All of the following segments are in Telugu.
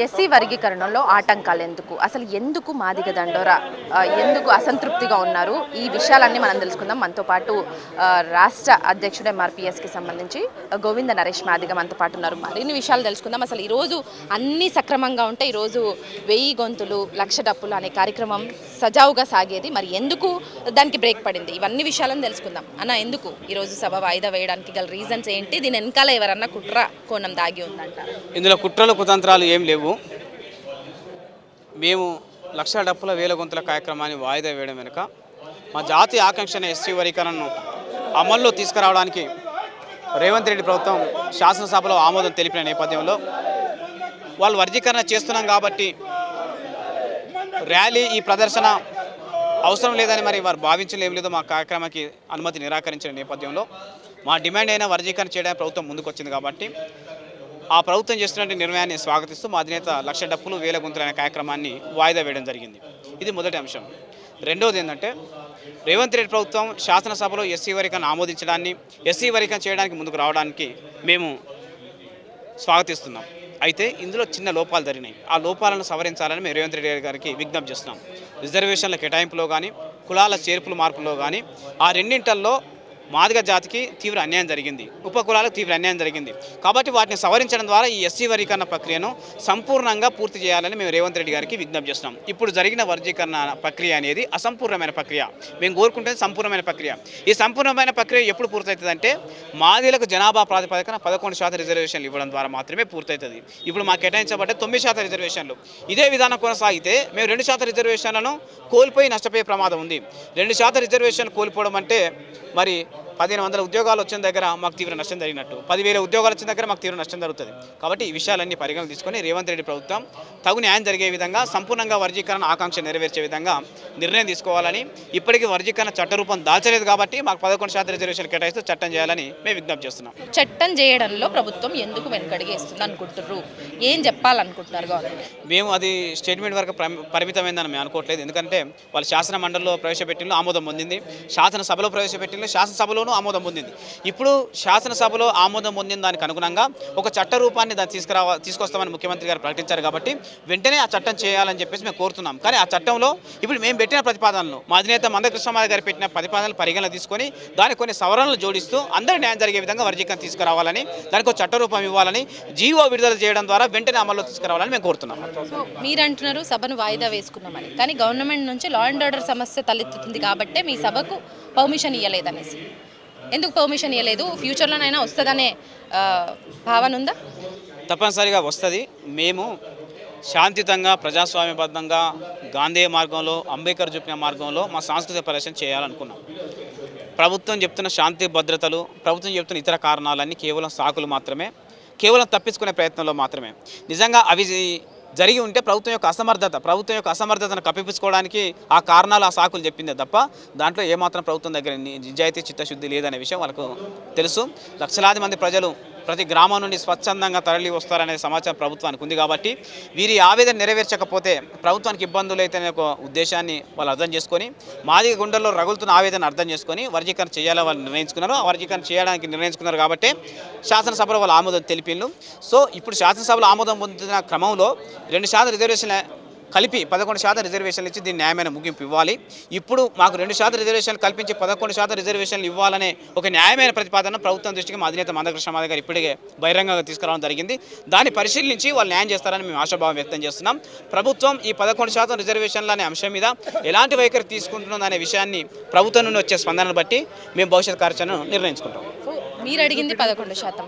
ఎస్సీ వర్గీకరణలో ఆటంకాలు ఎందుకు, అసలు ఎందుకు మాదిగ దండోరా ఎందుకు అసంతృప్తిగా ఉన్నారు, ఈ విషయాలన్నీ మనం తెలుసుకుందాం. మనతో పాటు రాష్ట్ర అధ్యక్షుడు ఎంఆర్పిఎస్కి సంబంధించి గోవింద నరేష్ మాదిగ మనతో పాటు ఉన్నారు. మరిన్ని విషయాలు తెలుసుకుందాం. అసలు ఈరోజు అన్నీ సక్రమంగా ఉంటే ఈరోజు 1000 గొంతులు 1,00,000 డప్పులు అనే కార్యక్రమం సజావుగా సాగేది. మరి ఎందుకు దానికి బ్రేక్ పడింది, ఇవన్నీ విషయాలను తెలుసుకుందాం. అన్న, ఎందుకు ఈరోజు సభ వాయిదా వేయడానికి గల రీజన్స్ ఏంటి? దీని వెనకాల ఎవరన్నా కుట్ర కోణం దాగి ఉందంట? ఇందులో కుట్రలు కుతంత్రాలు ఏం లేవు. మేము 1,00,000 డప్పుల 1000 గొంతుల కార్యక్రమాన్ని వాయిదా వేయడం వెనుక మా జాతీయ ఆకాంక్ష ఎస్సీ వర్గీకరణను అమల్లో తీసుకురావడానికి రేవంత్ రెడ్డి ప్రభుత్వం శాసనసభలో ఆమోదం తెలిపిన నేపథ్యంలో వాళ్ళు వర్గీకరణ చేస్తున్నాం కాబట్టి ర్యాలీ ఈ ప్రదర్శన అవసరం లేదని మరి వారు భావించలేం లేదో మా కార్యక్రమానికి అనుమతి నిరాకరించిన నేపథ్యంలో మా డిమాండ్ అయిన వర్గీకరణ చేయడానికి ప్రభుత్వం ముందుకు వచ్చింది కాబట్టి ఆ ప్రభుత్వం చేస్తున్న నిర్ణయాన్ని స్వాగతిస్తూ మా అధినేత 1,00,000 డప్పులు 1000 గొంతులు అనే కార్యక్రమాన్ని వాయిదా వేయడం జరిగింది. ఇది మొదటి అంశం. రెండవది ఏంటంటే రేవంత్ రెడ్డి ప్రభుత్వం శాసనసభలో ఎస్సీ వర్గీకరణ ఆమోదించడాన్ని, ఎస్సీ వర్గీకరణ చేయడానికి ముందుకు రావడానికి మేము స్వాగతిస్తున్నాం. అయితే ఇందులో చిన్న లోపాలు జరిగినాయి. ఆ లోపాలను సవరించాలని మేము రేవంత్ రెడ్డి గారికి విజ్ఞప్తి చేస్తున్నాం. రిజర్వేషన్ల కేటాయింపులో కానీ, కులాల చేర్పుల మార్పులో కానీ ఆ రెండింటల్లో మాదిగ జాతికి తీవ్ర అన్యాయం జరిగింది, ఉపకులాలకు తీవ్ర అన్యాయం జరిగింది. కాబట్టి వాటిని సవరించడం ద్వారా ఈ ఎస్సీ వర్గీకరణ ప్రక్రియను సంపూర్ణంగా పూర్తి చేయాలని మేము రేవంత్ రెడ్డి గారికి విజ్ఞప్తి చేస్తున్నాం. ఇప్పుడు జరిగిన వర్గీకరణ ప్రక్రియ అనేది అసంపూర్ణమైన ప్రక్రియ. మేము కోరుకుంటే సంపూర్ణమైన ప్రక్రియ. ఈ సంపూర్ణమైన ప్రక్రియ ఎప్పుడు పూర్తవుతుందంటే మాదిగలకు జనాభా ప్రాతిపదికన 11% రిజర్వేషన్లు ఇవ్వడం ద్వారా మాత్రమే పూర్తవుతుంది. ఇప్పుడు మాకు కేటాయించబడ్డ 9% రిజర్వేషన్లు. ఇదే విధానం కొనసాగితే మేము 2% రిజర్వేషన్లను కోల్పోయి నష్టపోయే ప్రమాదం ఉంది. 2% రిజర్వేషన్ కోల్పోవడం అంటే మరి 1,500 ఉద్యోగాలు వచ్చిన దగ్గర మాకు తీవ్ర నష్టం జరిగినట్టు, 10,000 ఉద్యోగాలు వచ్చిన దగ్గర మాకు తీవ్ర నష్టం జరుగుతుంది. కాబట్టి ఈ విషయాలన్నీ పరిగణన తీసుకొని రేవంత్ రెడ్డి ప్రభుత్వం తగు న్యాయం జరిగే విధంగా, సంపూర్ణంగా వర్గీకరణ ఆకాంక్ష నెరవేర్చే విధంగా నిర్ణయం తీసుకోవాలని, ఇప్పటికీ వర్గీకరణ చట్టరూపం దాల్చలేదు కాబట్టి మాకు 11% రిజర్వేషన్ కేటాయిస్తూ చట్టం చేయాలని మేము విజ్ఞప్తి చేస్తున్నాం. చట్టం చేయడంలో ప్రభుత్వం ఎందుకు వెనుకడిగేస్తుంది అనుకుంటున్నారు? ఏం చెప్పాలనుకుంటున్నారు గవర్నమెంట్? మేము అది స్టేట్మెంట్ వరకు పరిమితమైందని మేము అనుకోవట్లేదు. ఎందుకంటే వాళ్ళు శాసన మండలిలో ప్రవేశపెట్టిన ఆమోదం పొందింది, శాసనసభలో ప్రవేశపెట్టిన శాసనసభలో ఆమోదం పొందింది. ఇప్పుడు శాసనసభలో ఆమోదం పొందిన దానికి అనుగుణంగా ఒక చట్ట రూపాన్ని దాన్ని తీసుకొస్తామని ముఖ్యమంత్రి గారు ప్రకటించారు. కాబట్టి వెంటనే ఆ చట్టం చేయాలని చెప్పేసి మేము కోరుతున్నాం. కానీ ఆ చట్టంలో ఇప్పుడు మేము పెట్టిన ప్రతిపాదనలు, మా అధినేత మందకృష్ణమాది గారు పెట్టిన ప్రతిపాదనలు పరిగణన తీసుకొని దానికి కొన్ని సవరణలు జోడిస్తూ అందరి న్యాయం జరిగే విధంగా వర్గీకరణ తీసుకురావాలని, దానికి ఒక చట్ట రూపం ఇవ్వాలని, జీవో విడుదల చేయడం ద్వారా వెంటనే అమల్లో తీసుకురావాలని మేము కోరుతున్నాం. మీరు అంటున్నారు సభను వాయిదా వేసుకున్నామని, కానీ గవర్నమెంట్ నుంచి లా అండ్ ఆర్డర్ సమస్య తలెత్తుతుంది కాబట్టి మీ సభకు పర్మిషన్ ఇవ్వలేదనేసి. ఎందుకు పర్మిషన్ ఇవ్వలేదు? ఫ్యూచర్లోనైనా వస్తుందనే భావన ఉందా? తప్పనిసరిగా వస్తుంది. మేము శాంతియుతంగా, ప్రజాస్వామ్యబద్ధంగా, గాంధేయ మార్గంలో, అంబేద్కర్ చూపిన మార్గంలో మా సాంస్కృతిక ప్రదర్శన చేయాలనుకున్నాం. ప్రభుత్వం చెప్తున్న శాంతి భద్రతలు, ప్రభుత్వం చెప్తున్న ఇతర కారణాలన్నీ కేవలం సాకులు మాత్రమే, కేవలం తప్పించుకునే ప్రయత్నంలో మాత్రమే. నిజంగా అవి జరిగి ఉంటే ప్రభుత్వం యొక్క అసమర్థతను కప్పిపుచ్చుకోవడానికి ఆ కారణాలు, ఆ సాకులు చెప్పిందే తప్ప దాంట్లో ఏమాత్రం ప్రభుత్వం దగ్గర నిజాయితీ చిత్తశుద్ధి లేదనే విషయం వాళ్ళకు తెలుసు. లక్షలాది మంది ప్రజలు ప్రతి గ్రామం నుండి స్వచ్ఛందంగా తరలి వస్తారనే సమాచారం ప్రభుత్వానికి ఉంది. కాబట్టి వీరి ఆవేదన నెరవేర్చకపోతే ప్రభుత్వానికి ఇబ్బందులు అయితేనే ఒక ఉద్దేశాన్ని వాళ్ళు అర్థం చేసుకొని, మాదిగ గుండెల్లో రగులుతున్న ఆవేదన అర్థం చేసుకొని వర్గీకరణ చేయాలని వాళ్ళు నిర్ణయించుకున్నారు. ఆ వర్గీకరణ చేయడానికి నిర్ణయించుకున్నారు కాబట్టి శాసనసభలో వాళ్ళు ఆమోదం తెలిపిండ్రు. సో ఇప్పుడు శాసనసభలో ఆమోదం పొందుతున్న క్రమంలో 2% రిజర్వేషన్ కలిపి 11% రిజర్వేషన్లు ఇచ్చి దీన్ని న్యాయమైన ముగింపు ఇవ్వాలి. ఇప్పుడు మాకు 2% రిజర్వేషన్లు కల్పించి 11% రిజర్వేషన్లు ఇవ్వాలనే ఒక న్యాయమైన ప్రతిపాదన ప్రభుత్వం దృష్టికి మా అధినేత మందకృష్ణమాది గారు ఇప్పటికే బహిరంగంగా తీసుకురావడం జరిగింది. దాన్ని పరిశీలించి వాళ్ళు న్యాయం చేస్తారని మేము ఆశాభావం వ్యక్తం చేస్తున్నాం. ప్రభుత్వం ఈ 11% రిజర్వేషన్లు అనే అంశం మీద ఎలాంటి వైఖరి తీసుకుంటుందనే విషయాన్ని ప్రభుత్వం నుండి వచ్చే స్పందనను బట్టి మేము భవిష్యత్ కార్యాచరణను నిర్ణయించుకుంటాం. మీరు అడిగింది 11%,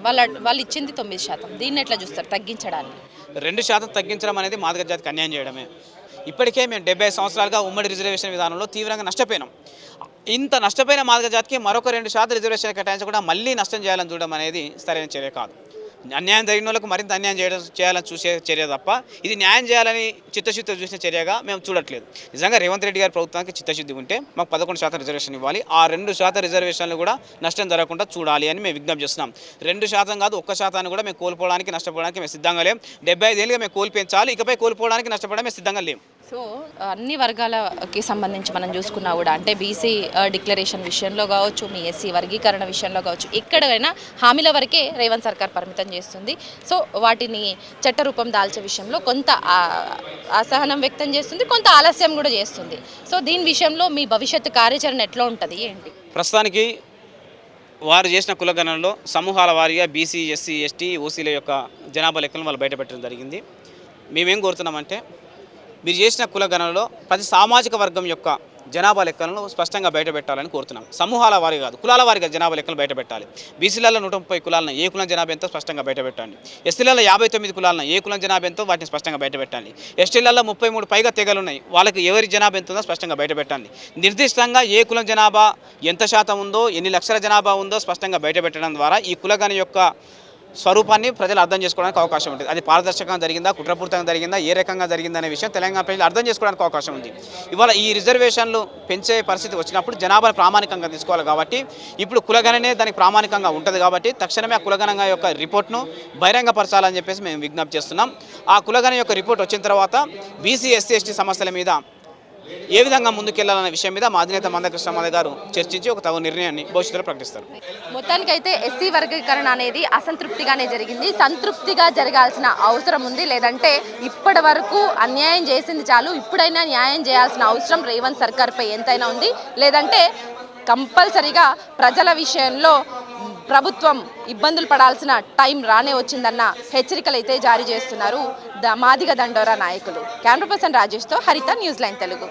వాళ్ళు ఇచ్చింది 9%. దీన్ని ఎట్లా చూస్తారు తగ్గించడానికి? 2% తగ్గించడం అనేది మాదిగ జాతికి అన్యాయం చేయడమే. ఇప్పటికే మేము 70 సంవత్సరాలుగా ఉమ్మడి రిజర్వేషన్ విధానంలో తీవ్రంగా నష్టపోయినాం. ఇంత నష్టపోయిన మాదిగ జాతికి మరొక 2% రిజర్వేషన్ కేటాయించకుండా మళ్ళీ నష్టం చేయాలని చూడడం అనేది సరైన చర్య కాదు. అన్యాయం జరిగిన వాళ్ళకు మరింత అన్యాయం చేయాలని చూసే చర్య తప్ప ఇది న్యాయం చేయాలని చిత్తశుద్ధి చూసిన చర్యగా మేము చూడట్లేదు. నిజంగా రేవంత్ రెడ్డి గారి ప్రభుత్వానికి చిత్తశుద్ధి ఉంటే మాకు 11% రిజర్వేషన్ ఇవ్వాలి. ఆ 2% రిజర్వేషన్లు కూడా నష్టం జరగకుండా చూడాలి అని మేము విజ్ఞప్తి చేస్తున్నాం. 2% కాదు, 1% కూడా మేము కోల్పోవడానికి, నష్టపోవడానికి మేము సిద్ధంగా లేం. 75 ఏళ్ళుగా మేము కోల్పోయించాలి, ఇకపై కోల్పోవడానికి, నష్టపోవడానికి మేము సిద్ధంగా లేం. సో అన్ని వర్గాలకి సంబంధించి మనం చూసుకున్నా కూడా అంటే బీసీ డిక్లరేషన్ విషయంలో కావచ్చు, మీ ఎస్సీ వర్గీకరణ విషయంలో కావచ్చు, ఎక్కడైనా హామీల వరకే రేవంత్ సర్కార్ పరిమితం చేస్తుంది. సో వాటిని చట్టరూపం దాల్చే విషయంలో కొంత అసహనం వ్యక్తం చేస్తుంది, కొంత ఆలస్యం కూడా చేస్తుంది. సో దీని విషయంలో మీ భవిష్యత్తు కార్యాచరణ ఎట్లా ఉంటుంది ఏంటి? ప్రస్తుతానికి వారు చేసిన కులగణనలో సమూహాల వారీగా బీసీ, ఎస్సీ, ఎస్టీ, ఓసీల యొక్క జనాభా లెక్కలను వాళ్ళు బయటపెట్టడం జరిగింది. మేమేం కోరుతున్నామంటే మీరు చేసిన కులగణనలో ప్రతి సామాజిక వర్గం యొక్క జనాభా లెక్కలను స్పష్టంగా బయటపెట్టాలని కోరుతున్నాం. సమూహాల వారి కాదు, కులాల వారిగా జనాభా లెక్కలు బయటపెట్టాలి. బీసీలలో 130 కులాలను ఏ కులం జనాభా ఎంతో స్పష్టంగా బయటపెట్టండి. ఎస్టీలలో 59 కులాలను ఏ కులం జనాభా ఎంతో వాటిని స్పష్టంగా బయటపెట్టండి. ఎస్టీలలో 33 పైగా తెగలు ఉన్నాయి, వాళ్ళకి ఎవరి జనాభా ఎంతో స్పష్టంగా బయటపెట్టండి. నిర్దిష్టంగా ఏ కులం జనాభా ఎంత శాతం ఉందో, ఎన్ని లక్షల జనాభా ఉందో స్పష్టంగా బయటపెట్టడం ద్వారా ఈ కులగణ యొక్క స్వరూపాన్ని ప్రజలు అర్థం చేసుకోవడానికి అవకాశం ఉంటుంది. అది పారదర్శకంగా జరిగిందా, కుట్రపూరితంగా జరిగిందా, ఏ రకంగా జరిగిందనే విషయం తెలంగాణ ప్రజలు అర్థం చేసుకోవడానికి అవకాశం ఉంది. ఇవాళ ఈ రిజర్వేషన్లు పెంచే పరిస్థితి వచ్చినప్పుడు జనాభాను ప్రామాణికంగా తీసుకోవాలి కాబట్టి ఇప్పుడు కులగణనే దానికి ప్రామాణికంగా ఉంటుంది కాబట్టి తక్షణమే ఆ కులగణంగా యొక్క రిపోర్ట్ను బహిరంగపరచాలని చెప్పేసి మేము విజ్ఞప్తి చేస్తున్నాం. ఆ కులగణ యొక్క రిపోర్ట్ వచ్చిన తర్వాత బీసీ, ఎస్సీ, ఎస్టీ సమస్యల మీద ఏ విధంగా ముందుకెళ్లాలనే విషయం మీద మా అధినేత మందకృష్ణ మాదిగ గారు చర్చించి ఒక తగు నిర్ణయాన్ని భవిష్యత్తులో ప్రకటిస్తారు. మొత్తానికైతే ఎస్సీ వర్గీకరణ అనేది అసంతృప్తిగానే జరిగింది. సంతృప్తిగా జరగాల్సిన అవసరం ఉంది. లేదంటే ఇప్పటి వరకు అన్యాయం చేసింది చాలు, ఇప్పుడైనా న్యాయం చేయాల్సిన అవసరం రేవంత్ సర్కార్పై ఎంతైనా ఉంది. లేదంటే కంపల్సరీగా ప్రజల విషయంలో ప్రభుత్వం ఇబ్బందులు పడాల్సిన టైం రానే వచ్చిందన్న హెచ్చరికలు అయితే జారీ చేస్తున్నారు మాదిగ దండోరా నాయకులు. కెమెరా పర్సన్ రాజేష్తో హరిత, న్యూస్ లైన్ తెలుగు.